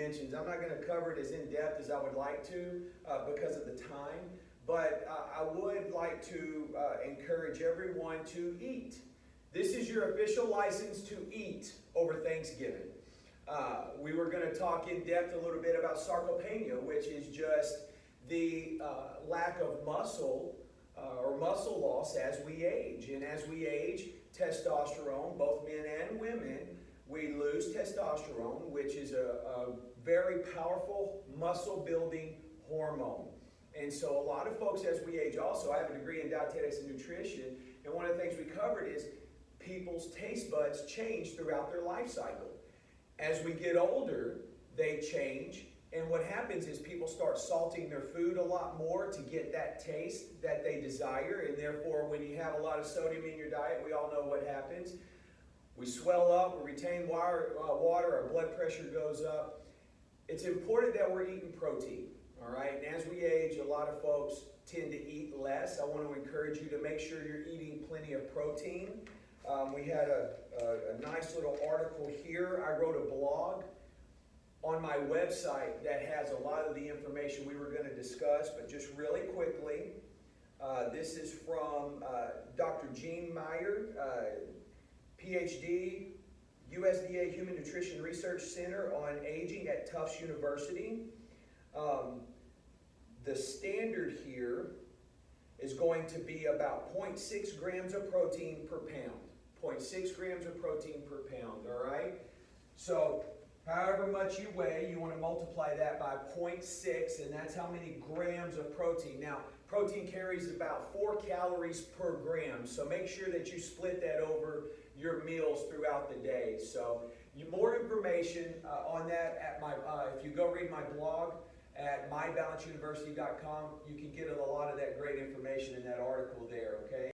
dimensions. I'm not going to cover it as in depth as I would like to because of the time, but I would like to encourage everyone to eat. This is your official license to eat over Thanksgiving. We were going to talk in depth a little bit about sarcopenia, which is just the lack of muscle or muscle loss as we age. And as we age, testosterone, both men and women, we lose testosterone, which is a very powerful muscle building hormone. And so a lot of folks as we age also, I have a degree in dietetics and nutrition, and one of the things we covered is people's taste buds change throughout their life cycle. As we get older, they change, and what happens is people start salting their food a lot more to get that taste that they desire, and therefore when you have a lot of sodium in your diet, we all know what happens. We swell up, we retain water, our blood pressure goes up. It's important that we're eating protein, all right? And as we age, a lot of folks tend to eat less. I want to encourage you to make sure you're eating plenty of protein. We had a nice little article here. I wrote a blog on my website that has a lot of the information we were going to discuss, but just really quickly, this is from Dr. Gene Meyer, PhD, USDA Human Nutrition Research Center on Aging at Tufts University. The standard here is going to be about 0.6 grams of protein per pound. 0.6 grams of protein per pound, all right? So however much you weigh, you want to multiply that by 0.6, and that's how many grams of protein. Now, protein carries about 4 calories per gram, so make sure that you split that over your meals throughout the day. So more information on that at my, if you go read my blog at mybalanceuniversity.com, you can get a lot of that great information in that article there, okay?